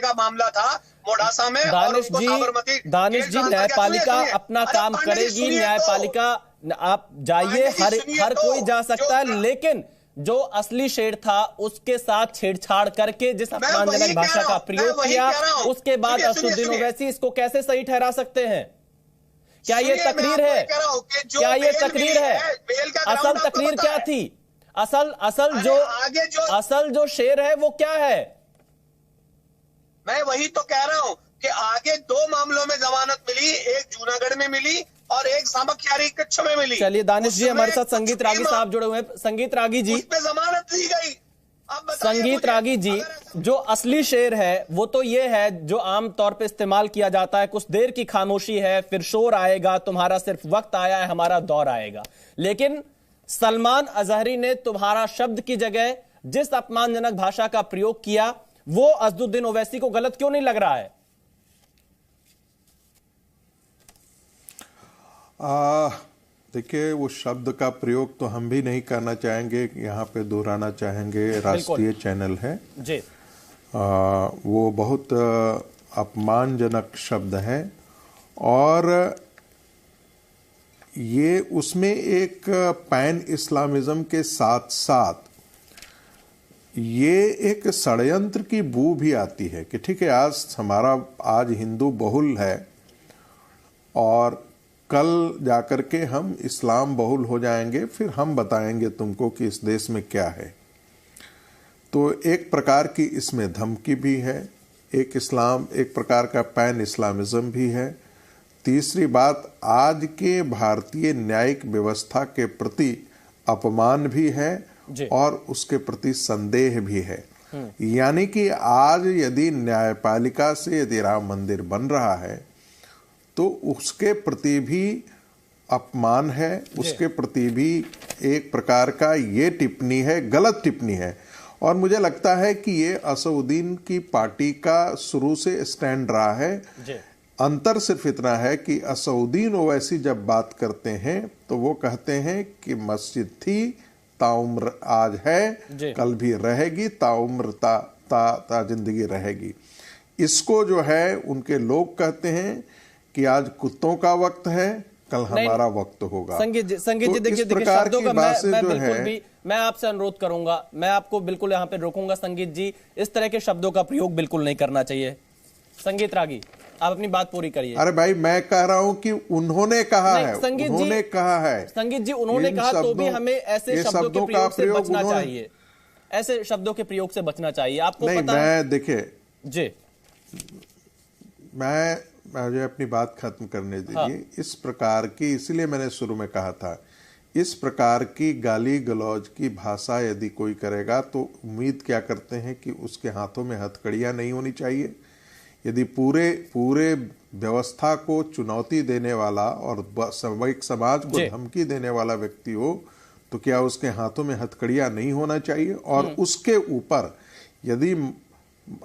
का मामला था मोडासा में, दानिश जी न्यायपालिका अपना काम करेगी, न्यायपालिका आप जाइए, हर कोई जा सकता है, लेकिन जो असली शेर था उसके साथ छेड़छाड़ करके जिस अपमानजनक भाषा का प्रयोग किया, उसके बाद असदुद्दीन ओवैसी इसको कैसे सही ठहरा सकते हैं? क्या ये तकरीर है? क्या ये तकरीर है? असल तकरीर क्या थी? असल जो शेर है वो क्या है? मैं वही तो कह रहा हूं कि आगे 2 मामलों में जमानत मिली, एक जूनागढ़ में मिली और एक सामखियारी कच्छ में मिली। चलिए दानिश जी हमारे साथ संगीत रागी साहब जुड़े हुए हैं। संगीत रागी जी, उस पे जमानत दी गई। संगीत रागी जी, जो असली शेर है वो तो ये है जो आम तौर पे इस्तेमाल किया जाता है, कुछ देर की खामोशी है, फिर शोर आएगा, तुम्हारा सिर्फ वक्त आया है, हमारा दौर आएगा। लेकिन सलमान अजहरी ने तुम्हारा शब्द की जगह जिस अपमानजनक भाषा का प्रयोग किया, वो असदुद्दीन ओवैसी को गलत क्यों नहीं लग रहा है? देखिए, वो शब्द का प्रयोग तो हम भी नहीं करना चाहेंगे, यहाँ पे दोहराना चाहेंगे, राष्ट्रीय चैनल है जी। वो बहुत अपमानजनक शब्द है और ये उसमें एक पैन इस्लामिज्म के साथ साथ ये एक षड्यंत्र की बू भी आती है कि ठीक है, आज हिंदू बहुल है और कल जाकर के हम इस्लाम बहुल हो जाएंगे, फिर हम बताएंगे तुमको कि इस देश में क्या है। तो एक प्रकार की इसमें धमकी भी है, एक प्रकार का पैन इस्लामिज्म भी है। तीसरी बात, आज के भारतीय न्यायिक व्यवस्था के प्रति अपमान भी है और उसके प्रति संदेह भी है। यानी कि आज यदि न्यायपालिका से यदि राम मंदिर बन रहा है तो उसके प्रति भी अपमान है, उसके प्रति भी एक प्रकार का ये टिप्पणी है, गलत टिप्पणी है। और मुझे लगता है कि ये असदुद्दीन की पार्टी का शुरू से स्टैंड रहा है। अंतर सिर्फ इतना है कि असदुद्दीन ओवैसी जब बात करते हैं तो वो कहते हैं कि मस्जिद थी, ताउम्र आज है, कल भी रहेगी, ताउम्र ता जिंदगी रहेगी। इसको जो है उनके लोग कहते हैं कि आज कुत्तों का वक्त है, कल हमारा वक्त होगा। संगीत जी देखिए, शब्दों का मैं आपसे अनुरोध करूंगा, मैं आपको बिल्कुल यहाँ पे रोकूंगा। संगीत जी, इस तरह के शब्दों का प्रयोग बिल्कुल नहीं करना चाहिए। संगीत रागी, आप अपनी बात पूरी करिए। अरे भाई, मैं कह रहा हूं कि उन्होंने कहा है, उन्होंने कहा है। संगीत जी, उन्होंने कहा तो भी हमें ऐसे शब्दों के प्रयोग से बचना चाहिए, ऐसे शब्दों के प्रयोग से बचना चाहिए। आपको पता है? मैं देखिए जी, मुझे अपनी बात खत्म करने दीजिए। इस प्रकार की, इसलिए मैंने शुरू में कहा था, इस प्रकार की गाली गलौज की भाषा यदि कोई करेगा तो उम्मीद क्या करते हैं कि उसके हाथों में हथकड़ियां नहीं होनी चाहिए। यदि पूरे व्यवस्था को चुनौती देने वाला और सामूहिक समाज को धमकी देने वाला व्यक्ति हो तो क्या उसके हाथों में हथकड़ियां नहीं होना चाहिए? और उसके ऊपर यदि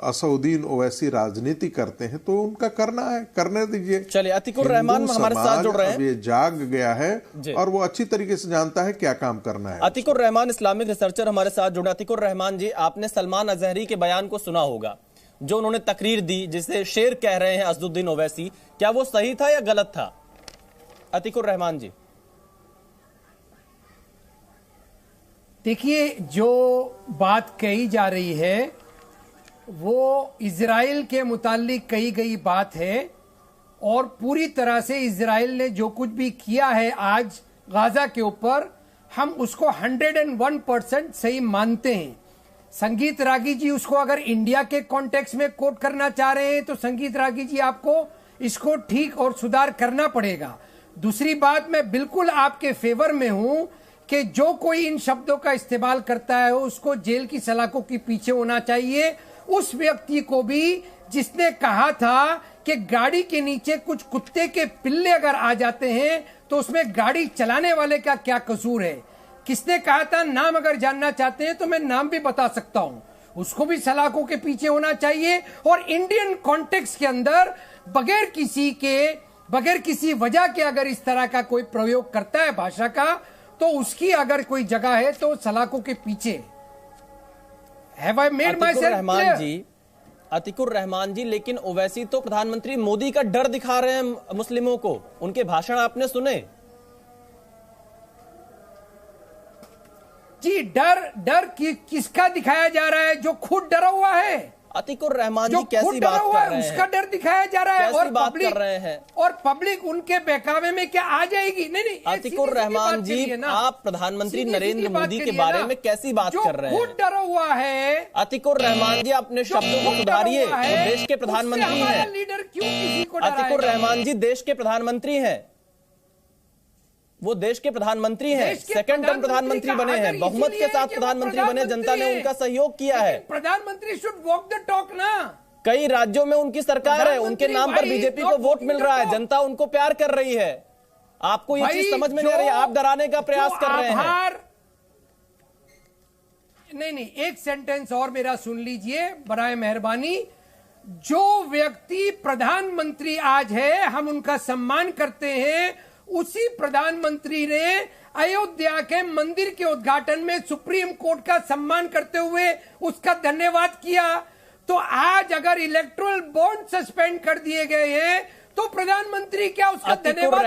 असदुद्दीन ओवैसी राजनीति करते हैं तो उनका करना है, करने दीजिए। चलिए, अतीकुर रहमान हमारे साथ जुड़ रहे हैं। ये जाग गया है और वो अच्छी तरीके से जानता है क्या काम करना है। अतीकुर रहमान इस्लामिक रिसर्चर हमारे साथ जुड़े। अतीकुर रहमान जी, आपने सलमान अजहरी के बयान को सुना होगा, जो उन्होंने तकरीर दी जिसे शेर कह रहे हैं असदुद्दीन ओवैसी, क्या वो सही था या गलत था? अतीकुर रहमान जी, देखिए, जो बात कही जा रही है वो इजराइल के मुताल्लिक कही गई बात है और पूरी तरह से इजराइल ने जो कुछ भी किया है आज गाजा के ऊपर, हम उसको 101% सही मानते हैं। संगीत रागी जी उसको अगर इंडिया के कॉन्टेक्स्ट में कोट करना चाह रहे हैं तो संगीत रागी जी आपको इसको ठीक और सुधार करना पड़ेगा। दूसरी बात, मैं बिल्कुल आपके फेवर में हूं कि जो कोई इन शब्दों का इस्तेमाल करता है उसको जेल की सलाखों के पीछे होना चाहिए। उस व्यक्ति को भी जिसने कहा था कि गाड़ी के नीचे कुछ कुत्ते के पिल्ले अगर आ जाते हैं तो उसमें गाड़ी चलाने वाले का क्या कसूर है। किसने कहा था? नाम अगर जानना चाहते हैं तो मैं नाम भी बता सकता हूं। उसको भी सलाखों के पीछे होना चाहिए। और इंडियन कॉन्टेक्स्ट के अंदर बगैर किसी वजह के अगर इस तरह का कोई प्रयोग करता है भाषा का, तो उसकी अगर कोई जगह है तो सलाखों के पीछे। Have I made myself clear? Atikur Rahman जी, लेकिन ओवैसी तो प्रधानमंत्री मोदी का डर दिखा रहे हैं मुस्लिमों को। उनके भाषण आपने सुने? जी, डर किसका दिखाया जा रहा है? जो खुद डरा हुआ है। अतिकुर रहमान जी कैसी बात कर रहे हैं? उसका डर दिखाया जा रहा है। और बात कर रहे हैं और पब्लिक उनके बहकावे में क्या आ जाएगी? नहीं, अतिकुर रहमान जी, आप प्रधानमंत्री नरेंद्र मोदी के बारे में कैसी बात कर रहे हैं? खुद डरा हुआ है। अतिकुर रहमान जी, अपने शब्दों को सुधारिए। वो देश के प्रधानमंत्री हैं। लीडर क्यों किसी को डराएगा? अतिकुर रहमान जी देश के प्रधानमंत्री हैं। वो देश के प्रधानमंत्री हैं, सेकंड टर्म प्रधानमंत्री बने हैं, बहुमत के साथ प्रधानमंत्री बने, जनता ने उनका सहयोग किया है। प्रधानमंत्री शुड वॉक द टॉक ना। कई राज्यों में उनकी सरकार है, उनके नाम पर बीजेपी को वोट मिल रहा है, जनता उनको प्यार कर रही है। आपको ये चीज समझ में नहीं आ रही, आप डराने का प्रयास कर रहे हैं। नहीं, एक सेंटेंस और मेरा सुन लीजिए बराए मेहरबानी। जो व्यक्ति प्रधानमंत्री आज है, हम उनका सम्मान करते हैं। उसी प्रधानमंत्री ने अयोध्या के मंदिर के उद्घाटन में सुप्रीम कोर्ट का सम्मान करते हुए उसका धन्यवाद किया। तो आज अगर इलेक्टोरल बॉन्ड सस्पेंड कर दिए गए हैं तो प्रधानमंत्री क्या उसका धन्यवाद?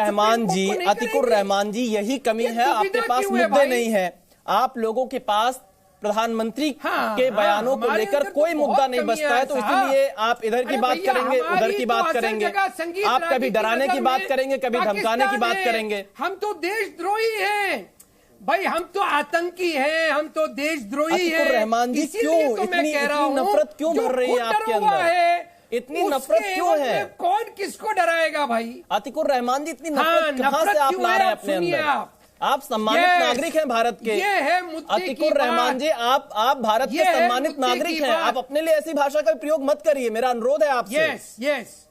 अतिकुर रहमान जी, यही कमी है, आपके पास मुद्दे नहीं है। आप लोगों के पास प्रधानमंत्री के बयानों को लेकर कोई मुद्दा नहीं बचता है, तो इसलिए आप इधर की बात करेंगे, उधर की बात करेंगे। आप कभी डराने की बात करेंगे, कभी धमकाने की बात करेंगे। हम तो देशद्रोही हैं भाई, हम तो आतंकी हैं, हम तो देशद्रोही हैं। रहमान जी, क्यों इतनी नफरत क्यों भर रही है आपके अंदर? इतनी नफरत क्यों है? कौन किसको डराएगा भाई? अतिकुर रहमान जी, इतनी नफरत कहां से आप ला रहे हैं अपने अंदर? आप सम्मानित नागरिक हैं भारत के। ये है मुद्दे अतिकुर रहमान जी, आप भारत के सम्मानित नागरिक हैं। आप अपने लिए ऐसी भाषा का प्रयोग मत करिए, मेरा अनुरोध है आपसे। यस।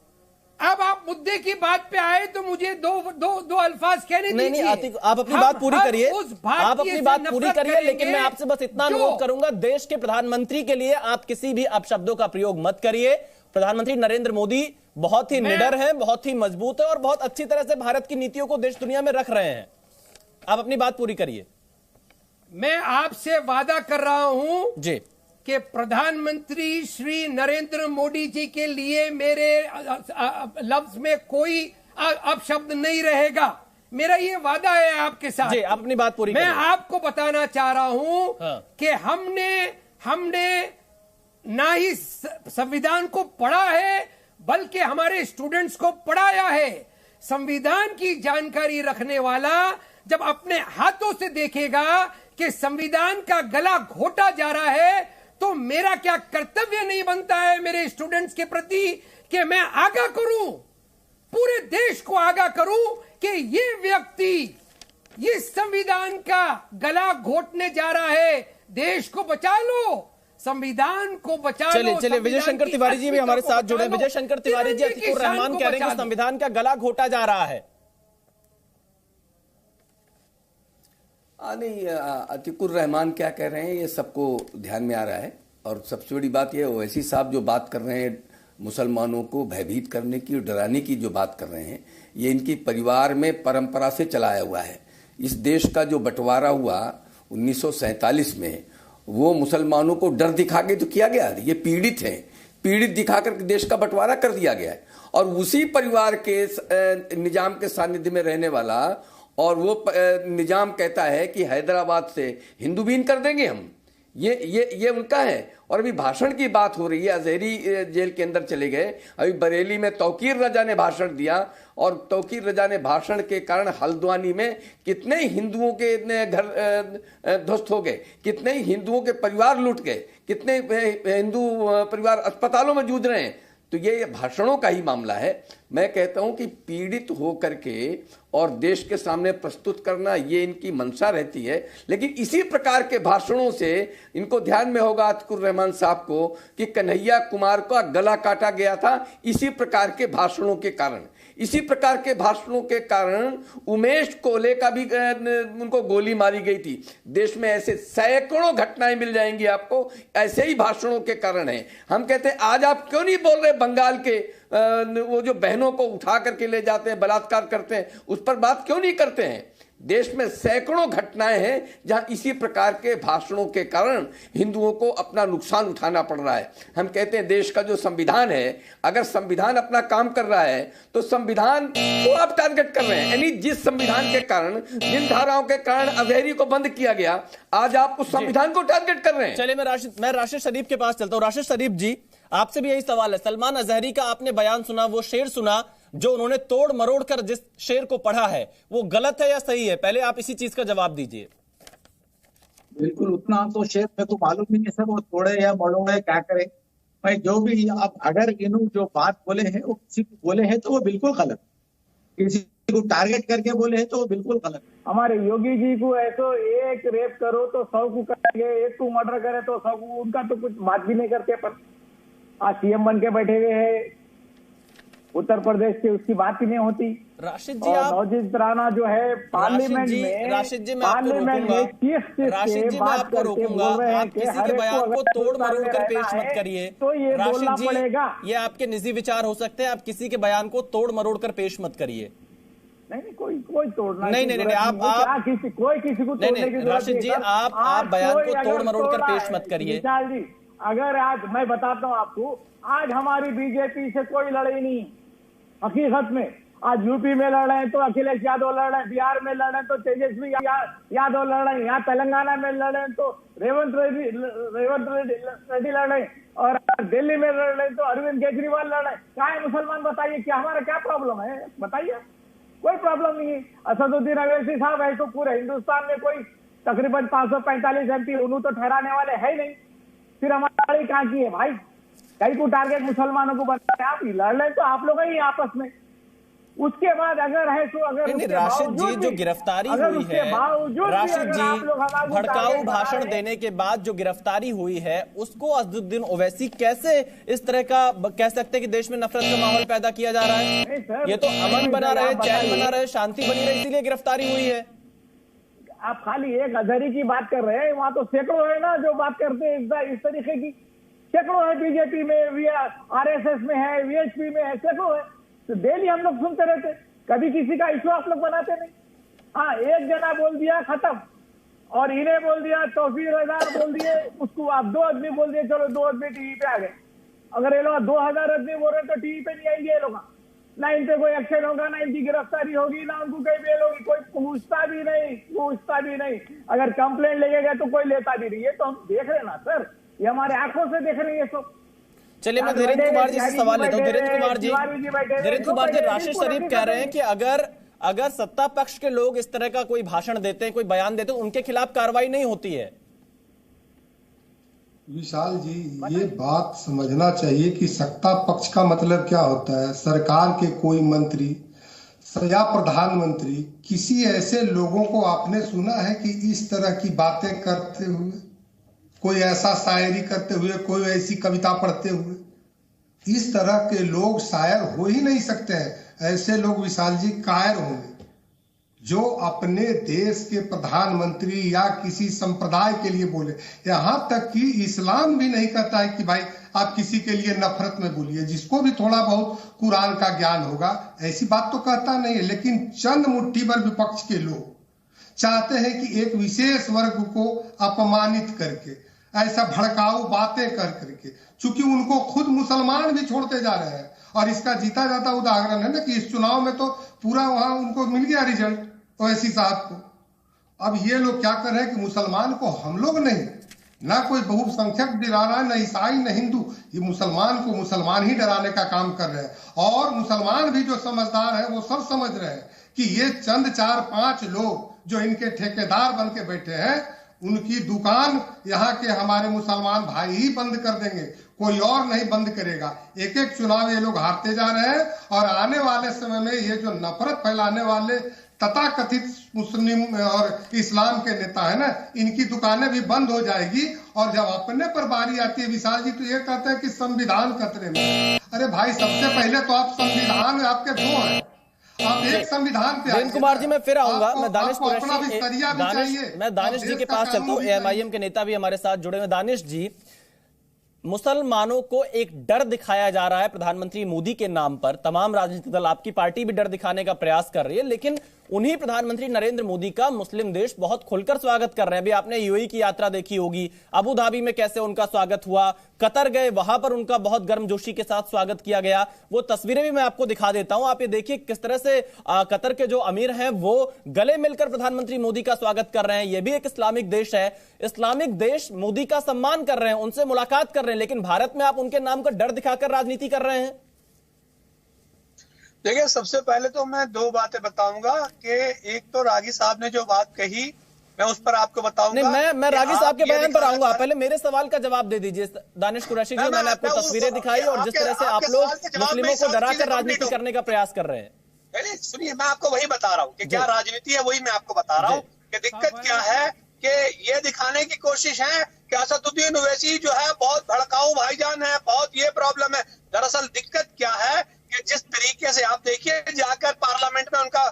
अब आप मुद्दे की बात पे आए तो मुझे दो अल्फाज कहने दीजिए। नहीं, आप अपनी बात पूरी करिए, आप अपनी बात पूरी करिए, लेकिन मैं आपसे बस इतना अनुरोध करूंगा, देश के प्रधानमंत्री के लिए आप किसी भी अपशब्दों का प्रयोग मत करिए। प्रधानमंत्री नरेंद्र मोदी बहुत ही निडर हैं, बहुत ही मजबूत है और बहुत अच्छी तरह से भारत की नीतियों को देश दुनिया में रख रहे हैं। आप अपनी बात पूरी करिए। मैं आपसे वादा कर रहा हूं जी कि प्रधानमंत्री श्री नरेंद्र मोदी जी के लिए मेरे लफ्ज में कोई अपशब्द नहीं रहेगा। मेरा ये वादा है आपके साथ। जी, आप अपनी बात पूरी मैं करिए। आपको बताना चाह रहा हूं कि हमने ना ही संविधान को पढ़ा है बल्कि हमारे स्टूडेंट्स को पढ़ाया है। संविधान की जानकारी रखने वाला जब अपने हाथों से देखेगा कि संविधान का गला घोटा जा रहा है तो मेरा क्या कर्तव्य नहीं बनता है मेरे स्टूडेंट्स के प्रति कि मैं आगाह करूं, पूरे देश को आगाह करूं कि ये व्यक्ति इस संविधान का गला घोटने जा रहा है। देश को बचा लो, संविधान को बचा लो। चलिए विजय शंकर तिवारी जी भी हमारे साथ जुड़े। विजय शंकर तिवारी जी, अतिकुर रहमान कह रहे हैं कि संविधान का गला घोटा जा रहा है। नहीं, अतिकुर रहमान क्या कह रहे हैं ये सबको ध्यान में आ रहा है। और सबसे बड़ी बात ये ओवैसी साहब जो बात कर रहे हैं मुसलमानों को भयभीत करने की और डराने की जो बात कर रहे हैं, ये इनकी परिवार में परंपरा से चलाया हुआ है। इस देश का जो बंटवारा हुआ 1947 में, वो मुसलमानों को डर दिखा के तो किया गया। ये पीड़ित हैं, पीड़ित दिखाकर देश का बंटवारा कर दिया गया है। और उसी परिवार के निजाम के सानिध्य में रहने वाला, और वो निजाम कहता है कि हैदराबाद से हिंदू बीन कर देंगे हम। ये उनका है। और अभी भाषण की बात हो रही है, अजहरी जेल के अंदर चले गए। अभी बरेली में तौकीर रजा ने भाषण दिया, और तौकीर रजा ने भाषण के कारण हल्द्वानी में कितने हिंदुओं के घर ध्वस्त हो गए, कितने हिंदुओं के परिवार लूट गए, कितने हिंदू परिवार अस्पतालों में जूझ रहे हैं। तो ये भाषणों का ही मामला है। मैं कहता हूं कि पीड़ित हो करके और देश के सामने प्रस्तुत करना ये इनकी मंशा रहती है। लेकिन इसी प्रकार के भाषणों से इनको ध्यान में होगा अतिकुर रहमान साहब को कि कन्हैया कुमार का गला काटा गया था इसी प्रकार के भाषणों के कारण। इसी प्रकार के भाषणों के कारण उमेश कोले का भी उनको गोली मारी गई थी। देश में ऐसे सैकड़ों घटनाएं मिल जाएंगी आपको, ऐसे ही भाषणों के कारण है। हम कहते हैं आज आप क्यों नहीं बोल रहे बंगाल के वो जो बहनों को उठा करके ले जाते हैं, बलात्कार करते हैं, उस पर बात क्यों नहीं करते हैं? देश में सैकड़ों घटनाएं हैं जहां इसी प्रकार के भाषणों के कारण हिंदुओं को अपना नुकसान उठाना पड़ रहा है। हम कहते हैं देश का जो संविधान है, अगर संविधान अपना काम कर रहा है तो संविधान को आप टारगेट कर रहे हैं। यानी जिस संविधान के कारण, जिन धाराओं के कारण अजहरी को बंद किया गया, आज आप उस संविधान को टारगेट कर रहे हैं। चलिए मैं राशिद शरीफ के पास चलता हूं। राशिद शरीफ जी, आपसे भी यही सवाल है। सलमान अजहरी का आपने बयान सुना, वो शेर सुना जो उन्होंने तोड़ मरोड़ कर जिस शेर को पढ़ा है, वो गलत है या सही है? पहले आप इसी चीज का जवाब दीजिए। बिल्कुल, उतना तो शेर मेरे को मालूम नहीं है सर, वो तोड़े या मरोड़े क्या करे भाई, जो भी। अब अगर इन्होंने जो बात बोले हैं वो किसी को बोले हैं तो वो बिल्कुल गलत, किसी को टारगेट करके बोले हैं तो वो बिल्कुल गलत। हमारे योगी जी को ऐसो एक रेप करो तो 100 को करेंगे, एक को मर्डर करे तो 100 को, उनका तो कुछ बात भी नहीं करते। पर आज सीएम बन के बैठे हुए हैं उत्तर प्रदेश के, उसकी बात ही नहीं होती। राशिद जी, आप नवजीत राणा जो है पार्लियामेंट में, राशिद जी मैं आपको रोकूंगा, राशिद जी मैं आपको रोकूंगा। आप किसी के बयान को तोड़ मरोड़ कर पेश मत करिए। तो ये बोलना पड़ेगा। ये आपके निजी विचार हो सकते हैं, आप किसी के बयान को तोड़ मरोड़ कर पेश मत करिए। नहीं, कोई तोड़ना नहीं, आप कोई किसी को तोड़ने की जरूरत नहीं। राशिद जी, आप बयान को तोड़ मरोड़ कर पेश मत करिए। विशाल जी, अगर आज मैं बताता हूँ आपको, आज हमारी बीजेपी से कोई लड़ाई नहीं। हकीकत में आज यूपी में लड़ रहे हैं तो अखिलेश यादव लड़ रहे हैं, बिहार में लड़ रहे हैं तो तेजस्वी यादव लड़ रहे हैं, यहाँ तेलंगाना में लड़ रहे हैं तो रेवंत रेड्डी लड़ रहे हैं, और दिल्ली में लड़ रहे हैं तो अरविंद केजरीवाल लड़ रहे हैं। क्या है मुसलमान, बताइए क्या हमारा क्या प्रॉब्लम है? बताइए, कोई प्रॉब्लम नहीं है। असदुद्दीन अवैसी साहब है तो पूरे हिंदुस्तान में कोई तकरीबन 545 MP उन्होंने तो ठहराने वाले है ही नहीं। फिर हमारी लड़ाई कहाँ की है भाई? कहीं को टारगेट मुसलमानों को बना है, आप लड़ रहे तो आप लोग ही आपस में। उसके बाद अगर है तो अगर राशिद जी जो गिरफ्तारी हुई है, राशिद जी भड़काऊ भाषण देने के बाद जो गिरफ्तारी हुई है, उसको असदुद्दीन ओवैसी कैसे इस तरह का कह सकते हैं कि देश में नफरत का माहौल पैदा किया जा रहा है? ये तो अमन बना रहे, चैन बना रहे, शांति बनी रहे, इसीलिए गिरफ्तारी हुई है। आप खाली एक अजहरी की बात कर रहे हैं, वहां तो सैकड़ों है ना जो बात करते हैं इस तरीके की। सैकड़ों है बीजेपी में, RSS में है, VHP में है, सैकड़ों है। तो डेली हम लोग सुनते रहते, कभी किसी का इशू आप लोग बनाते नहीं। हाँ, एक जना बोल दिया खत्म, और इन्हें बोल दिया, तौफीक रजा बोल दिए, उसको आप 2 आदमी बोल दिए, चलो 2 आदमी टीवी पे आ गए। अगर ये लोग 2000 आदमी बोल रहे तो टीवी पे नहीं आएंगे ये लोग, ना इन पे कोई एक्शन होगा, ना इनकी गिरफ्तारी होगी, ना उनको कहीं बेल होगी, कोई पूछता भी नहीं। अगर कंप्लेंट लेके गए तो कोई लेता भी नहीं है। तो हम देख रहे ना सर, ये हमारे आंखों से देख रहे हैं सब। चलिए मैं धीरेन्द्र कुमार जी से सवाल लेता हूं। धीरेन्द्र कुमार जी, राशिद शरीफ कह रहे हैं कि अगर सत्ता पक्ष के लोग इस तरह का कोई भाषण देते हैं, कोई बयान देते हैं, उनके खिलाफ कार्रवाई नहीं होती है। विशाल जी, ये बात समझना चाहिए कि सत्ता पक्ष का मतलब क्या होता है। सरकार के कोई मंत्री या प्रधानमंत्री, किसी ऐसे लोगों को आपने सुना है कि इस तरह की बातें करते हुए, कोई ऐसा शायरी करते हुए, कोई ऐसी कविता पढ़ते हुए? इस तरह के लोग शायर हो ही नहीं सकते हैं। ऐसे लोग विशाल जी कायर होंगे जो अपने देश के प्रधानमंत्री या किसी संप्रदाय के लिए बोले। यहाँ तक कि इस्लाम भी नहीं कहता है कि भाई आप किसी के लिए नफरत में बोलिए। जिसको भी थोड़ा बहुत कुरान का ज्ञान होगा ऐसी बात तो कहता नहीं है। लेकिन चंद मुट्ठी भर विपक्ष के लोग चाहते हैं कि एक विशेष वर्ग को अपमानित करके, ऐसा भड़काऊ बातें कर करके, चूंकि उनको खुद मुसलमान भी छोड़ते जा रहे हैं। और इसका जीता जाता उदाहरण है ना कि इस चुनाव में तो पूरा वहां उनको मिल गया रिजल्ट, ओवैसी साहब को। अब ये लोग क्या कर रहे हैं कि मुसलमान को हम लोग नहीं, ना कोई बहुसंख्यक डरा रहा है, न ईसाई न हिंदू, ये मुसलमान को मुसलमान ही डराने का काम कर रहे हैं। और मुसलमान भी जो समझदार है वो सब समझ रहे हैं कि ये चंद 4-5 लोग जो इनके ठेकेदार बन के बैठे हैं, उनकी दुकान यहाँ के हमारे मुसलमान भाई ही बंद कर देंगे, कोई और नहीं बंद करेगा। एक एक चुनाव ये लोग हारते जा रहे हैं। और आने वाले समय में ये जो नफरत फैलाने वाले तथाकथित मुस्लिम और इस्लाम के नेता है ना, इनकी दुकानें भी बंद हो जाएगी। और जब अपने पर बारी आती है विशाल जी, तो ये कहते हैं कि संविधान खतरे में। अरे भाई, सबसे पहले तो आप संविधान में आपके 2 हैं, आप एक संविधान पे। धीरेन्द्र कुमार जी, मैं फिर आऊंगा। मैं दानिश जी के पास चलता हूँ। AMIM के नेता भी हमारे साथ जुड़े हुए। दानिश जी, मुसलमानों को एक डर दिखाया जा रहा है प्रधानमंत्री मोदी के नाम पर। तमाम राजनीतिक दल, आपकी पार्टी भी डर दिखाने का प्रयास कर रही है, लेकिन उन्हीं प्रधानमंत्री नरेंद्र मोदी का मुस्लिम देश बहुत खुलकर स्वागत कर रहे हैं। अभी आपने यूएई की यात्रा देखी होगी, अबू धाबी में कैसे उनका स्वागत हुआ, कतर गए वहां पर उनका बहुत गर्मजोशी के साथ स्वागत किया गया। वो तस्वीरें भी मैं आपको दिखा देता हूं, आप ये देखिए किस तरह से कतर के जो अमीर हैं वो गले मिलकर प्रधानमंत्री मोदी का स्वागत कर रहे हैं। यह भी एक इस्लामिक देश है, इस्लामिक देश मोदी का सम्मान कर रहे हैं, उनसे मुलाकात कर रहे हैं, लेकिन भारत में आप उनके नाम का डर दिखाकर राजनीति कर रहे हैं। देखिए, सबसे पहले तो मैं दो बातें बताऊंगा कि एक तो रागी साहब ने जो बात कही मैं उस पर आपको बताऊंगा। नहीं, मैं रागी साहब के बयान पर आऊंगा, पहले मेरे सवाल का जवाब दे दीजिए। दानिश कुरैशी जी, मैंने आपको तस्वीरें दिखाई और जिस तरह से आप लोग मुस्लिमों को डराकर राजनीति करने का प्रयास कर रहे हैं। सुनिए, मैं आपको वही बता रहा हूँ कि क्या राजनीति है, वही मैं आपको बता रहा हूँ कि दिक्कत क्या है कि ये दिखाने की कोशिश है कि असदुद्दीन ओवैसी जो है बहुत भड़काऊ भाईजान है, बहुत ये प्रॉब्लम है। दरअसल दिक्कत क्या है कि जिस तरीके से आप देखिए जाकर पार्लियामेंट में उनका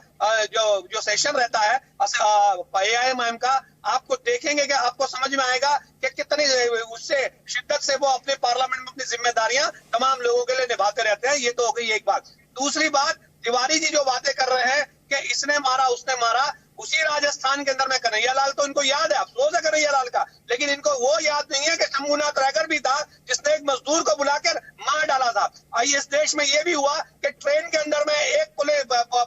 जो सेशन रहता है AIMIM का, आपको देखेंगे कि आपको समझ में आएगा कि कितनी उससे शिद्दत से वो अपने पार्लियामेंट में अपनी जिम्मेदारियां तमाम लोगों के लिए निभाते रहते हैं। ये तो हो गई एक बात। दूसरी बात, तिवारी जी जो बातें कर रहे हैं कि इसने मारा उसने मारा, उसी राजस्थान के अंदर में कन्हैयालाल तो इनको याद है, अफसोस है कन्हैयालाल का, लेकिन इनको वो याद नहीं है कि शंभूनाथ रैगर भी था जिसने एक मजदूर को बुलाकर मार डाला था। इस देश में ये भी हुआ कि ट्रेन के अंदर में एक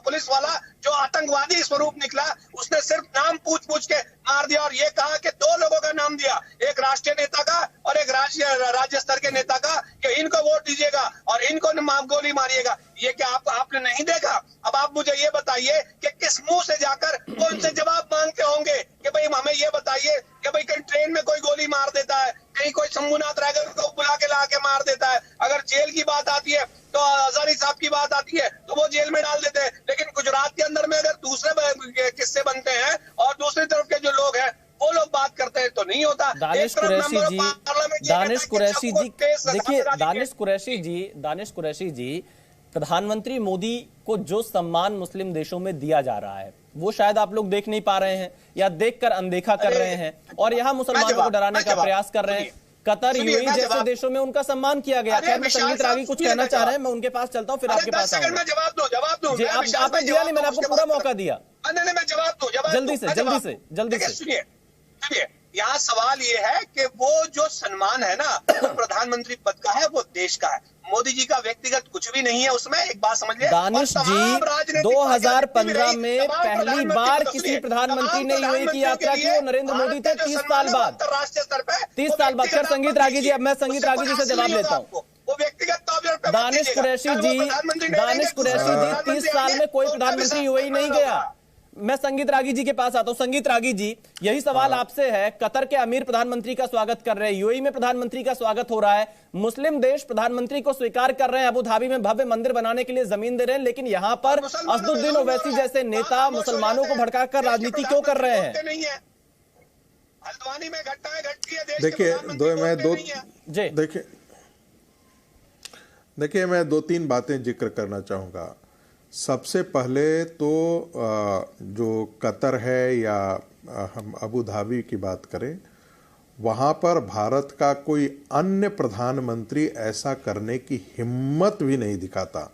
पुलिस वाला जो आतंकवादी स्वरूप निकला, उसने सिर्फ नाम पूछ के मार दिया और ये कहा कि दो लोगों का नाम दिया, एक राष्ट्रीय नेता का और एक राज्य स्तर के नेता का, कि इनको वोट दीजिएगा और इनको गोली मारिएगा। ये क्या आपने नहीं देखा? अब आप मुझे ये बताइए कि किस मुंह से जाकर वो उनसे जवाब मांगते होंगे कि भाई हमें ये बताइए कि भाई कहीं ट्रेन में कोई गोली मार देता है, कहीं कोई शंभूनाथ रैगर को बुला के ला के मार देता है। अगर जेल की बात आती है तो हजारी साहब की बात आती है तो वो जेल में डाल देते हैं, लेकिन गुजरात के अंदर में अगर दूसरे किस्से बनते हैं और दूसरी तरफ के जो लोग हैं वो लोग बात करते हैं तो नहीं होता। दानिश कुरैशी जी, देखिए दानिश कुरैशी जी, प्रधानमंत्री मोदी को जो सम्मान मुस्लिम देशों में दिया जा रहा है वो शायद आप लोग देख नहीं पा रहे हैं या देखकर अनदेखा कर रहे हैं और यहाँ मुसलमानों को डराने का प्रयास कर रहे हैं। कतर, यूएई जैसे देशों में उनका सम्मान किया गया। खैर, मैं संगीत रागी कुछ कहना चाह रहे हैं, मैं उनके पास चलता हूँ, फिर आपके पास आऊंगा। जवाब दो। आपने दिया नहीं, मैंने आपको पूरा मौका दिया। मैं जवाब दूं, जल्दी से। सुनिए, यहाँ सवाल ये है कि वो जो सम्मान है ना वो प्रधानमंत्री पद का है, वो देश का है। मोदी जी का व्यक्तिगत कुछ भी नहीं है उसमें, एक बात समझ लिया। दानिश जी, 2015 में पहली बार किसी प्रधानमंत्री ने यूएई की यात्रा की, वो नरेंद्र मोदी थे 30 साल बाद। 30 साल बाद। खैर संगीत रागी जी, अब मैं संगीत रागी जी से जवाब लेता हूँ। वो व्यक्तिगत दानिश कुरैशी जी, 30 साल में कोई प्रधानमंत्री यूएई नहीं गया। मैं संगीत रागी जी के पास आता हूं। संगीत रागी जी, यही सवाल आपसे है। कतर के अमीर प्रधानमंत्री का स्वागत कर रहे हैं, यूएई में प्रधानमंत्री का स्वागत हो रहा है, मुस्लिम देश प्रधानमंत्री को स्वीकार कर रहे हैं, अबू धाबी में भव्य मंदिर बनाने के लिए जमीन दे रहे हैं, लेकिन यहां पर असदुद्दीन ओवैसी जैसे नेता मुसलमानों को भड़काकर राजनीति क्यों कर रहे हैं? हल्द्वानी में घटनाएं घटती है, देखिए मैं दो तीन बातें जिक्र करना चाहूँगा। सबसे पहले तो जो कतर है या हम अबू धाबी की बात करें, वहाँ पर भारत का कोई अन्य प्रधानमंत्री ऐसा करने की हिम्मत भी नहीं दिखाता।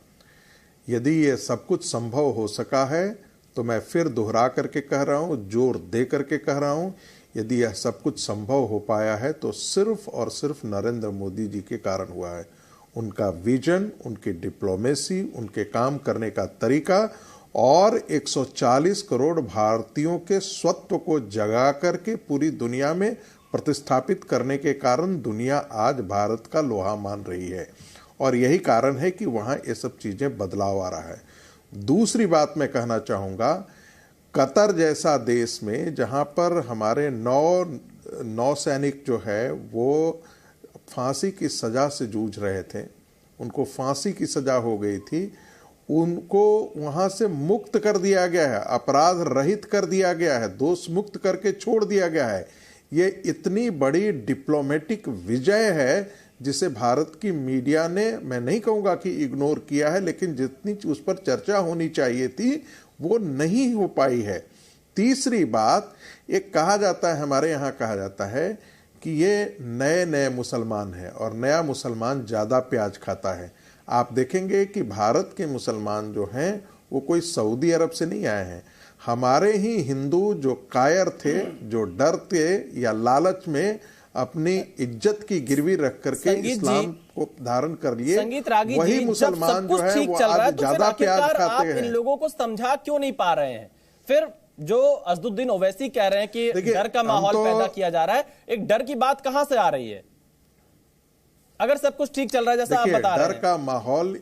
यदि ये सब कुछ संभव हो सका है तो मैं फिर दोहरा करके कह रहा हूँ, जोर दे करके कह रहा हूँ, यदि यह सब कुछ संभव हो पाया है तो सिर्फ और सिर्फ नरेंद्र मोदी जी के कारण हुआ है। उनका विजन, उनकी डिप्लोमेसी, उनके काम करने का तरीका और 140 करोड़ भारतीयों के स्वत्व को जगा करके पूरी दुनिया में प्रतिस्थापित करने के कारण दुनिया आज भारत का लोहा मान रही है और यही कारण है कि वहाँ ये सब चीज़ें बदलाव आ रहा है। दूसरी बात मैं कहना चाहूँगा, कतर जैसा देश में जहाँ पर हमारे नौसैनिक जो है वो फांसी की सज़ा से जूझ रहे थे, उनको फांसी की सज़ा हो गई थी, उनको वहाँ से मुक्त कर दिया गया है, अपराध रहित कर दिया गया है, दोष मुक्त करके छोड़ दिया गया है। ये इतनी बड़ी डिप्लोमेटिक विजय है जिसे भारत की मीडिया ने, मैं नहीं कहूँगा कि इग्नोर किया है, लेकिन जितनी उस पर चर्चा होनी चाहिए थी वो नहीं हो पाई है। तीसरी बात, एक कहा जाता है, हमारे यहाँ कहा जाता है कि ये नए नए मुसलमान हैं और नया मुसलमान ज़्यादा प्याज खाता है। आप देखेंगे कि भारत के मुसलमान जो हैं वो कोई सऊदी अरब से नहीं आए हैं। हमारे ही हिंदू जो कायर थे, जो डरते या लालच में अपनी इज्जत की गिरवी रख करके इस्लाम को धारण कर लिए, वही मुसलमान जो है वो आज ज्यादा प्याज खाते हैं। इन लोगों को समझा क्यों नहीं पा रहे हैं? फिर जो असदुद्दीन ओवैसी कह रहे हैं कि डर का माहौल पैदा किया जा रहा है, एक डर की बात कहां से आ रही है अगर सब कुछ ठीक चल रहा है जैसा आप बता रहे हैं? डर का माहौल,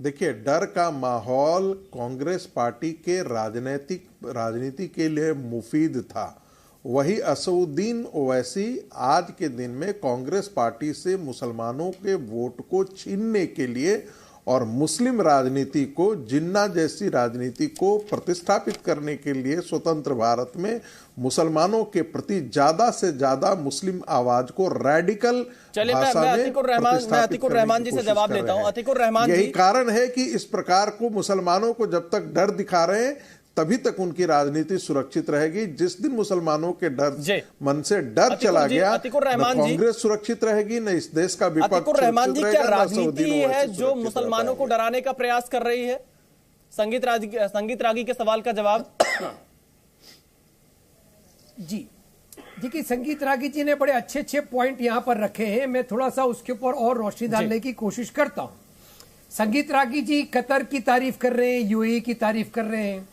देखिए, डर का माहौल कांग्रेस पार्टी के राजनीति के लिए मुफीद था। वही असदुद्दीन ओवैसी आज के दिन में कांग्रेस पार्टी से मुसलमानों के वोट को छीनने के लिए और मुस्लिम राजनीति को, जिन्ना जैसी राजनीति को प्रतिष्ठापित करने के लिए स्वतंत्र भारत में मुसलमानों के प्रति ज्यादा से ज्यादा मुस्लिम आवाज को रैडिकल भाषा में अतीकुर रहमान जी से जवाब देता हूं। अतीकुर रहमान जी, यही कारण है कि इस प्रकार को मुसलमानों को जब तक डर दिखा रहे हैं तभी तक उनकी राजनीति सुरक्षित रहेगी। जिस दिन मुसलमानों के डर मन से डर चला गया, न कांग्रेस सुरक्षित रहेगी, न इस देश का विपक्ष सुरक्षित रहेगा। राजनीति है जो मुसलमानों को डराने का प्रयास कर रही है? संगीत रागी के सवाल का जवाब। जी देखिए, संगीत रागी जी ने बड़े अच्छे पॉइंट यहां पर रखे हैं। मैं थोड़ा सा उसके ऊपर और रोशनी डालने की कोशिश करता हूं। संगीत रागी जी कतर की तारीफ कर रहे हैं, यूएई की तारीफ कर रहे हैं,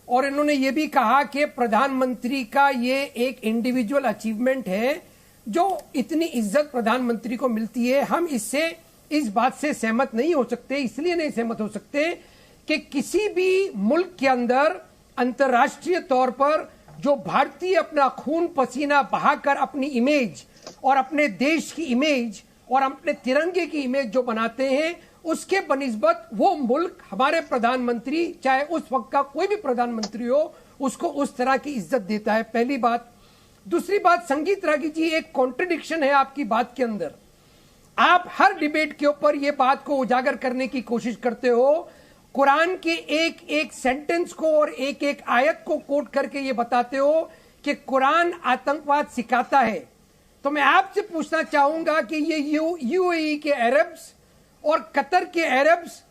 और इन्होंने ये भी कहा कि प्रधानमंत्री का ये एक इंडिविजुअल अचीवमेंट है जो इतनी इज्जत प्रधानमंत्री को मिलती है। हम इससे इस बात से सहमत नहीं हो सकते। इसलिए नहीं सहमत हो सकते कि किसी भी मुल्क के अंदर अंतर्राष्ट्रीय तौर पर जो भारतीय अपना खून पसीना बहाकर अपनी इमेज और अपने देश की इमेज और अपने तिरंगे की इमेज जो बनाते हैं, उसके बनिस्बत वो मुल्क, हमारे प्रधानमंत्री, चाहे उस वक्त का कोई भी प्रधानमंत्री हो, उसको उस तरह की इज्जत देता है। पहली बात। दूसरी बात, संगीत रागी जी, एक कॉन्ट्रडिक्शन है आपकी बात के अंदर। आप हर डिबेट के ऊपर ये बात को उजागर करने की कोशिश करते हो, कुरान के एक एक सेंटेंस को और एक एक आयत को कोट करके ये बताते हो कि कुरान आतंकवाद सिखाता है। तो मैं आपसे पूछना चाहूंगा कि ये यूएई के अरब्स और कतर के अरब्स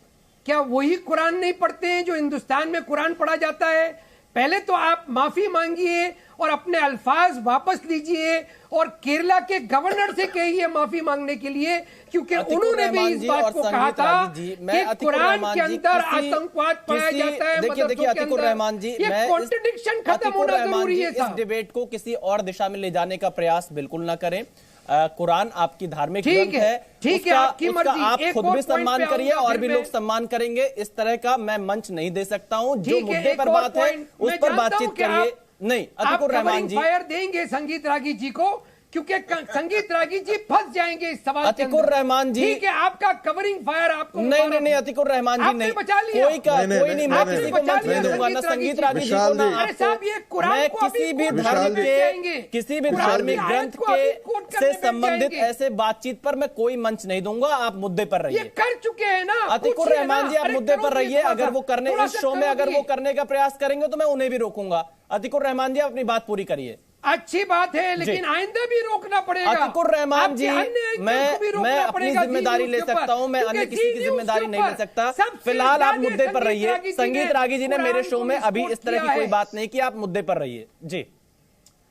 क्या वही कुरान नहीं पढ़ते हैं जो हिंदुस्तान में कुरान पढ़ा जाता है? पहले तो आप माफी मांगिए और अपने अल्फाज वापस लीजिए और केरला के गवर्नर से कहिए माफी मांगने के लिए, क्योंकि उन्होंने भी इस बात को कहा था कि कुरान के अंदर आतंकवाद पढ़ाया जाता है। देखिए अतीकुर रहमान जी, ये कॉन्ट्रडिक्शन खत्म होना जरूरी है। इस डिबेट को किसी और दिशा में ले जाने का प्रयास बिल्कुल ना करें। कुरान आपकी धार्मिक ग्रंथ है, ठीक है, आपकी मर्जी। आप खुद भी सम्मान करिए और भी लोग सम्मान करेंगे। इस तरह का मैं मंच नहीं दे सकता हूं। जो मुद्दे पर बात है उस पर बातचीत करिए। नहीं, अतीकुर रहमान जी फायर देंगे संगीत रागी जी को, क्योंकि संगीत रागी जी फंस जाएंगे इस सवाल। अतीकुर रहमान जी, ठीक है, आपका कवरिंग फायर आपको नहीं अतीकुर रहमान जी नहीं, बचा लिया। कोई नहीं, मैं किसी को मंच नहीं दूंगा, ना संगीत रागी जी को, ना आपको। मैं किसी भी धार्मिक ग्रंथ के से संबंधित ऐसे बातचीत पर मैं कोई मंच नहीं दूंगा। आप मुद्दे पर रहिए। कर चुके हैं ना अतीकुर रहमान जी, आप मुद्दे पर रहिए। अगर वो करने, इस शो में अगर वो करने का प्रयास करेंगे तो मैं उन्हें भी रोकूंगा। अतीकुर रहमान जी, अपनी बात पूरी करिए। अच्छी बात है, लेकिन आइंदा भी रोकना पड़ेगा। अतीकुर रहमान जी, मैं अपनी जिम्मेदारी ले सकता हूं, मैं अन्य किसी की जिम्मेदारी नहीं ले सकता। फिलहाल आप मुद्दे पर रहिए। संगीत रागी जी ने मेरे शो में अभी इस तरह की कोई बात नहीं की। आप मुद्दे पर रहिए जी।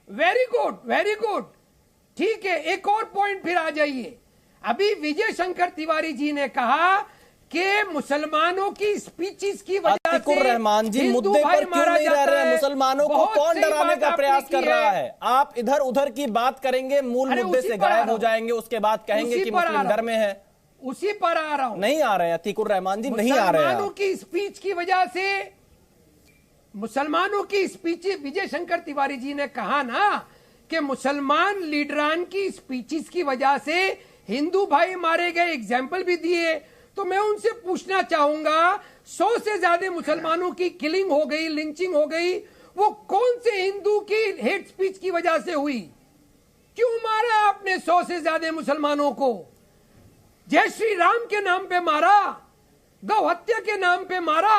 वेरी गुड, वेरी गुड, ठीक है। एक और पॉइंट फिर आ जाइए। अभी विजय शंकर तिवारी जी ने कहा कि मुसलमानों की स्पीचेस की वजह से अतीकुर रहमान जी मुद्दे पर क्यों नहीं रह रहे हैं? मुसलमानों को कौन डराने का प्रयास कर रहा है? आप इधर उधर की बात करेंगे, मूल मुद्दे से गायब हो जाएंगे, उसके बाद कहेंगे कि मुस्लिम डर में है। उसी पर आ रहा हूं। नहीं आ रहे हैं अतीकुर रहमान जी, नहीं आ रहे हैं। मुसलमानों की स्पीच की वजह से, मुसलमानों की स्पीच, विजय शंकर तिवारी जी ने कहा ना कि मुसलमान लीडरान की स्पीचेस की वजह से हिंदू भाई मारे गए, एग्जाम्पल भी दिए। तो मैं उनसे पूछना चाहूंगा, 100 से ज्यादा मुसलमानों की किलिंग हो गई, लिंचिंग हो गई, वो कौन से हिंदू की हेट स्पीच की वजह से हुई? क्यों मारा आपने 100 से ज्यादा मुसलमानों को? जय श्री राम के नाम पे मारा, गौ हत्या के नाम पे मारा,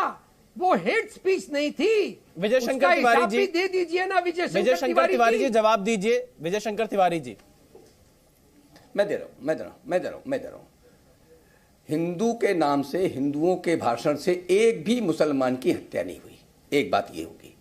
वो हेट स्पीच नहीं थी। विजय शंकर तिवारी जी, दे दीजिए ना। विजय शंकर तिवारी जी जवाब दीजिए। विजय शंकर तिवारी जी, मैं दे रहा हूं। हिंदू के नाम से, हिंदुओं के भाषण से एक भी मुसलमान की हत्या नहीं हुई, एक बात ये होगी।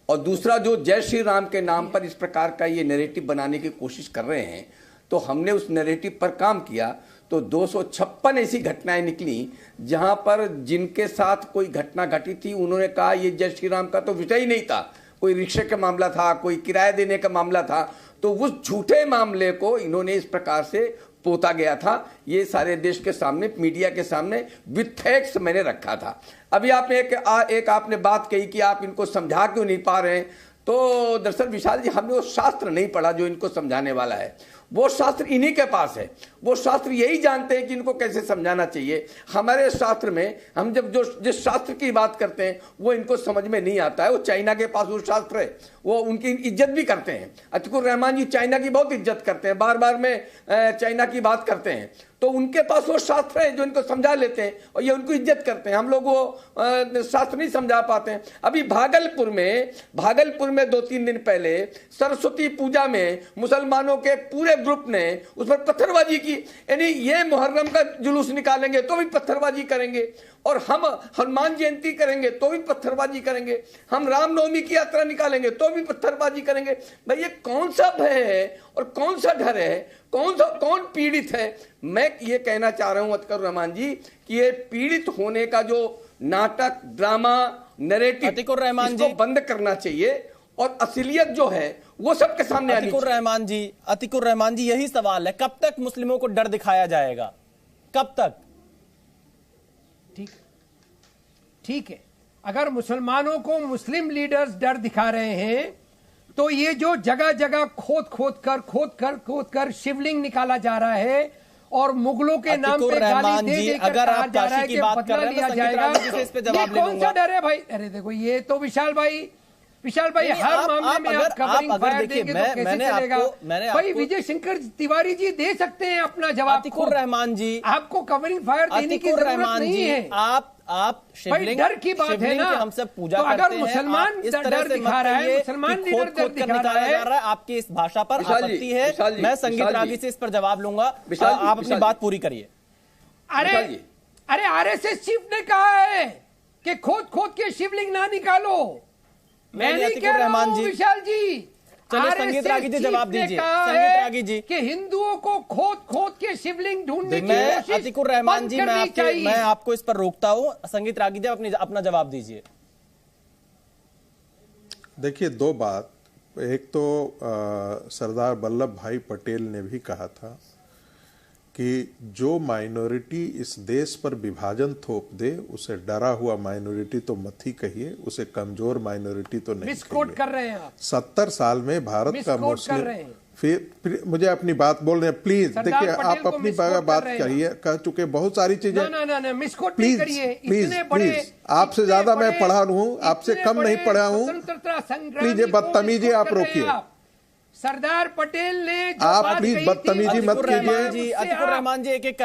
और दूसरा, जो जय श्री राम के नाम पर इस प्रकार का ये नैरेटिव बनाने की कोशिश कर रहे हैं, तो हमने उस नैरेटिव पर काम किया तो 256 ऐसी घटनाएं निकली जहां पर जिनके साथ कोई घटना घटी थी उन्होंने कहा ये जय श्री राम का तो विषय ही नहीं था, कोई रिक्शे का मामला था, कोई किराया देने का मामला था, तो उस झूठे मामले को इन्होंने इस प्रकार से पोता गया था। ये सारे देश के सामने, मीडिया के सामने विथ फैक्ट्स मैंने रखा था। अभी आपने एक आपने बात कही कि आप इनको समझा क्यों नहीं पा रहे हैं, तो दरअसल विशाल जी, हमने वो शास्त्र नहीं पढ़ा जो इनको समझाने वाला है, वो शास्त्र इन्हीं के पास है। वो शास्त्र यही जानते हैं कि इनको कैसे समझाना चाहिए। हमारे शास्त्र में हम जब जिस शास्त्र की बात करते हैं वो इनको समझ में नहीं आता है। वो चाइना के पास वो शास्त्र है, वो उनकी इज्जत भी करते हैं। अतिकुर रहमान जी चाइना की बहुत इज्जत करते हैं, बार बार में चाइना की बात करते हैं, तो उनके पास वो शास्त्र है जो इनको समझा लेते हैं और ये उनको इज्जत करते हैं। हम लोग वो शास्त्र नहीं समझा पाते हैं। अभी भागलपुर में 2-3 दिन पहले सरस्वती पूजा में मुसलमानों के पूरे ग्रुप ने उस पर पत्थरबाजी की। यानी ये मुहर्रम का जुलूस निकालेंगे तो भी पत्थरबाजी करेंगे, और हम हनुमान जयंती करेंगे तो भी पत्थरबाजी करेंगे, हम रामनवमी की यात्रा निकालेंगे तो भी पत्थरबाजी करेंगे। भाई ये कौन सा भय है और कौन सा डर है, कौन पीड़ित है? मैं ये कहना चाह रहा हूं अतिकुर रहमान जी कि ये पीड़ित होने का जो नाटक, ड्रामा, नैरेटिव, अतिकुर रहमान जी बंद करना चाहिए और असलियत जो है वो सबके सामने आनी चाहिए। अतिकुर रहमान जी यही सवाल है, कब तक मुस्लिमों को डर दिखाया जाएगा, कब तक? ठीक है, अगर मुसलमानों को मुस्लिम लीडर्स डर दिखा रहे हैं तो ये जो जगह जगह खोद कर शिवलिंग निकाला जा रहा है और मुगलों के नाम पे गाली दे कर कहा जा रहा है कि बदला लिया जाएगा, ये कौन सा डर है भाई? अरे देखो, ये तो विशाल भाई हर मामले में आप कवरिंग फायर देंगे तो कैसे चलेगा भाई? विजय शंकर तिवारी जी दे सकते हैं अपना जवाब। अतिकुर रहमान जी, आपको कवरिंग फायर देने की जरूरत नहीं है। आप शिवलिंग, डर की बात है ना, हम सब पूजा तो करते अगर हैं, मुसलमान डर दिखा रहा है, मुसलमान लीडर डर दिखा रहा है, आपकी इस भाषा पर आपत्ति है। मैं संगीत रागी से इस पर जवाब लूंगा, आप अपनी बात पूरी करिए। अरे आरएसएस चीफ ने कहा है कि खोद के शिवलिंग ना निकालो। मैं नहीं कह रहा हूं विशाल जी, चलिए संगीत रागी जी जवाब दीजिए। संगीत रागी जी कि हिंदुओं को खोद के शिवलिंग ढूंढने की कोशिश अतिकुर रहमान जी, मैं आपको इस पर रोकता हूं। संगीत रागी जी अपना जवाब दीजिए। देखिए, दो बात, एक तो सरदार वल्लभ भाई पटेल ने भी कहा था कि जो माइनॉरिटी इस देश पर विभाजन थोप दे उसे डरा हुआ माइनॉरिटी तो मत ही कहिए, उसे कमजोर माइनॉरिटी तो नहीं मिसकोट कर रहे हैं आप। 70 साल में भारत का मुस्लिम, फिर मुझे अपनी बात बोल रहे हैं, प्लीज देखिए, आप अपनी बात कह चुके बहुत सारी चीजें, प्लीज आपसे ज्यादा मैं पढ़ा हूँ, आपसे कम नहीं पढ़ा हूँ, प्लीज ये बदतमीजी आप रोकिए। सरदार पटेल ने आप प्लीज बदतमीजी मत कीजिए। अतिकुर रहमान जी एक एक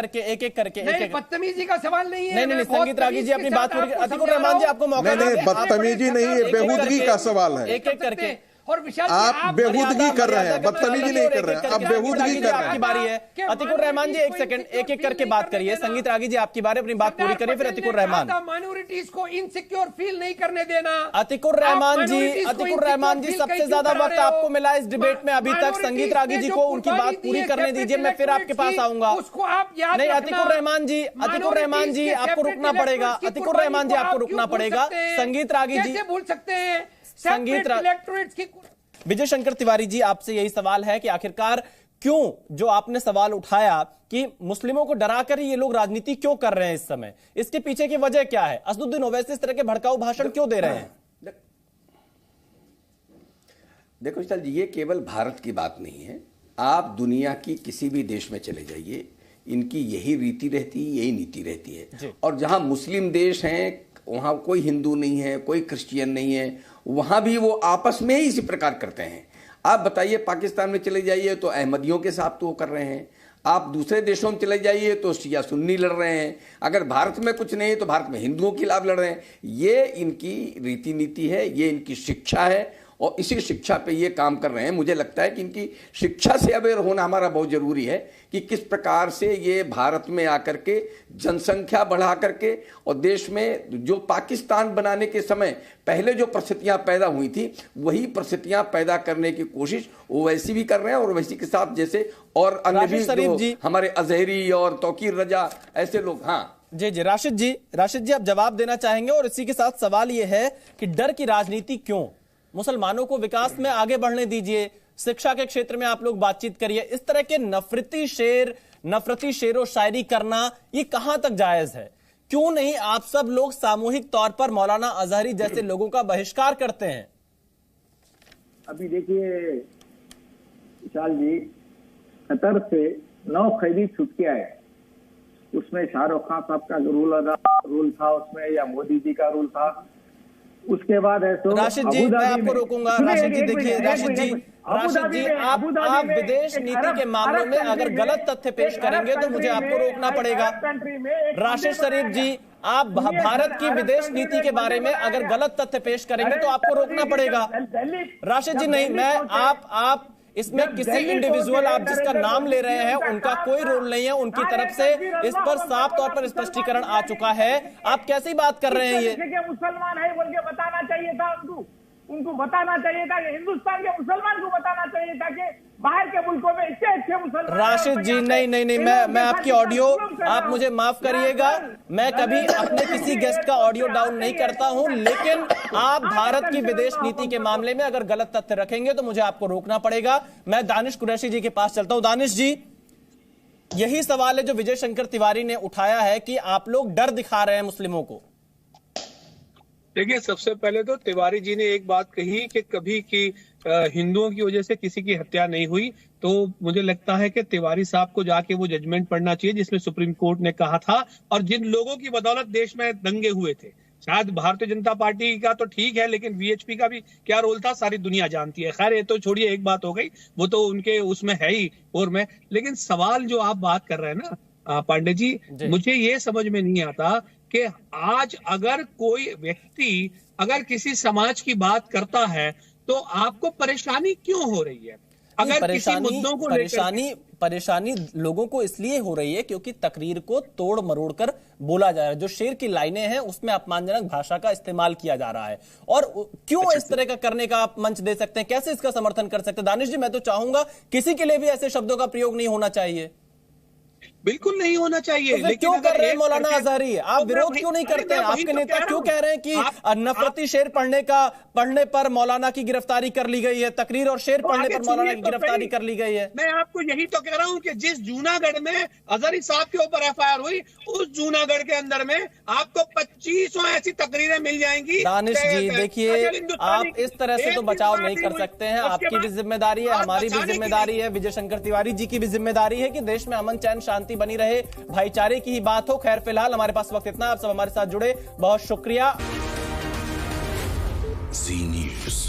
करके बदतमीजी का सवाल नहीं है। नहीं, संगीत रागी जी अपनी बात पूरी। अतिकुर रहमान जी आपको मौका नहीं, बदतमीजी नहीं है, बेहूदगी का सवाल है। एक एक करके और विशाल आप बेहूदगी कर रहे हैं, बदतमीजी नहीं कर रहे हैं, आप बेहूदगी कर रहे हैं। आपकी बारी है अतिकुर रहमान जी, एक सेकंड, एक एक करके बात करिए। संगीत रागी जी आपकी बारी, अपनी बात पूरी करिए, फिर अतिकुर रहमान। माइनॉरिटीज को इनसिक्योर फील नहीं करने देना। अतिकुर रहमान जी सबसे ज्यादा वक्त आपको मिला इस डिबेट में अभी तक। संगीत रागी जी को उनकी बात पूरी करने दीजिए, मैं फिर आपके पास आऊंगा। उसको आप याद नहीं, अतिकुर रहमान जी आपको रुकना पड़ेगा। अतिकुर रहमान जी आपको रुकना पड़ेगा। संगीत रागी जी भूल सकते हैं संगीत इलेक्टोरेट्स की। विजय शंकर तिवारी जी, आपसे यही सवाल है कि आखिरकार क्यों जो आपने सवाल उठाया कि मुस्लिमों को डराकर ये लोग राजनीति क्यों कर रहे हैं इस समय, इसके पीछे की वजह क्या है? असदुद्दीन ओवैसी इस तरह के भड़काऊ भाषण क्यों दे रहे हैं? देखो विशाल जी, ये केवल भारत की बात नहीं है, आप दुनिया की किसी भी देश में चले जाइए, इनकी यही रीति रहती है, यही नीति रहती है। और जहां मुस्लिम देश हैं वहां कोई हिंदू नहीं है, कोई क्रिश्चियन नहीं है, वहां भी वो आपस में ही इसी प्रकार करते हैं। आप बताइए, पाकिस्तान में चले जाइए तो अहमदियों के साथ तो वो कर रहे हैं, आप दूसरे देशों में चले जाइए तो शिया सुन्नी लड़ रहे हैं, अगर भारत में कुछ नहीं है तो भारत में हिंदुओं के खिलाफ लड़ रहे हैं। ये इनकी रीति नीति है, ये इनकी शिक्षा है और इसी शिक्षा पे ये काम कर रहे हैं। मुझे लगता है कि इनकी शिक्षा से अवेयर होना हमारा बहुत जरूरी है कि किस प्रकार से ये भारत में आकर के जनसंख्या बढ़ा करके और देश में जो पाकिस्तान बनाने के समय पहले जो परिस्थितियां पैदा हुई थी वही परिस्थितियां पैदा करने की कोशिश वो वैसी भी कर रहे हैं, और वैसी के साथ जैसे और अन्य भी जो हमारे अजहरी और तौकीर रजा ऐसे लोग। हाँ जी राशिद जी आप जवाब देना चाहेंगे। और इसी के साथ सवाल यह है कि डर की राजनीति क्यों? मुसलमानों को विकास में आगे बढ़ने दीजिए, शिक्षा के क्षेत्र में आप लोग बातचीत करिए। इस तरह के नफरती शेरो शायरी करना ये कहां तक जायज है? क्यों नहीं आप सब लोग सामूहिक तौर पर मौलाना अजहरी जैसे लोगों का बहिष्कार करते हैं? अभी देखिए विशाल जी, कतर से 9 कैदी छूट के आए, उसमें शाहरुख खान साहब का रूल था उसमें, या मोदी जी का रूल था। उसके बाद है तो राशिद जी मैं आपको रोकूंगा। राशिद जी देखिए, राशिद जी आप विदेश नीति के मामले में अगर गलत तथ्य पेश करेंगे तो मुझे आपको रोकना पड़ेगा। राशिद शरीफ जी, आप भारत की विदेश नीति के बारे में अगर गलत तथ्य पेश करेंगे तो आपको रोकना पड़ेगा। राशिद जी नहीं, मैं आप इसमें किसी इंडिविजुअल आप जिसका नाम ले रहे हैं उनका कोई रोल नहीं है, उनकी तरफ से इस पर साफ तौर पर स्पष्टीकरण आ चुका है। आप कैसी बात कर रहे हैं? ये मुसलमान है बोल के बताना चाहिए था उनको बताना चाहिए था कि हिंदुस्तान के मुसलमान को बताना चाहिए था कि बाहर के मुल्कों में इतने अच्छे मुसलमान। राशिद जी नहीं, मैं आपकी ऑडियो, आप मुझे माफ करिएगा, मैं कभी अपने किसी गेस्ट का ऑडियो डाउन नहीं करता हूं, लेकिन आप भारत की विदेश नीति के मामले में अगर गलत तथ्य रखेंगे तो मुझे आपको रोकना पड़ेगा। मैं दानिश कुरैशी जी के पास चलता हूं। दानिश जी, यही सवाल है जो विजय शंकर तिवारी ने उठाया है कि आप लोग डर दिखा रहे हैं मुस्लिमों को। देखिए, सबसे पहले तो तिवारी जी ने एक बात कही कि कभी की हिंदुओं की वजह से किसी की हत्या नहीं हुई, तो मुझे लगता है कि तिवारी साहब को जाके वो जजमेंट पढ़ना चाहिए जिसमें सुप्रीम कोर्ट ने कहा था, और जिन लोगों की बदौलत देश में दंगे हुए थे। शायद भारतीय जनता पार्टी का तो ठीक है, लेकिन वीएचपी का भी क्या रोल था सारी दुनिया जानती है। खैर, ये तो छोड़िए, एक बात हो गई, वो तो उनके उसमें है ही और में। लेकिन सवाल जो आप बात कर रहे हैं ना पांडे जी, मुझे ये समझ में नहीं आता कि आज अगर कोई व्यक्ति अगर किसी समाज की बात करता है तो आपको परेशानी क्यों हो रही है? अगर किसी मुद्दों को परेशानी लोगों को इसलिए हो रही है क्योंकि तकरीर को तोड़ मरोड़ कर बोला जा रहा है। जो शेर की लाइनें हैं उसमें अपमानजनक भाषा का इस्तेमाल किया जा रहा है, और क्यों इस तरह का करने का आप मंच दे सकते हैं? कैसे इसका समर्थन कर सकते हैं? दानिश जी, मैं तो चाहूंगा किसी के लिए भी ऐसे शब्दों का प्रयोग नहीं होना चाहिए। बिल्कुल नहीं होना चाहिए। तो क्यों कर रहे हैं मौलाना अजहरी? आप विरोध क्यों नहीं करते? आपके नेता क्यों कह रहे हैं कि नफरती शेर पढ़ने पर मौलाना की गिरफ्तारी कर ली गई है, तकरीर और शेर पढ़ने पर मौलाना की गिरफ्तारी कर ली गई है? मैं आपको यही तो कह रहा हूं कि जिस जूनागढ़ में अजहरी साहब के ऊपर एफआईआर हुई, उस जूनागढ़ के अंदर में आपको 2500 ऐसी तकरीरें मिल जाएंगी। दानिश जी देखिए, आप इस तरह से तो बचाव नहीं कर सकते हैं। आपकी भी जिम्मेदारी है, हमारी भी जिम्मेदारी है, विजय शंकर तिवारी जी की भी जिम्मेदारी है कि देश में अमन चैन शांति बनी रहे, भाईचारे की ही बात हो। खैर, फिलहाल हमारे पास वक्त इतना। आप सब हमारे साथ जुड़े, बहुत शुक्रिया। जी न्यूज़।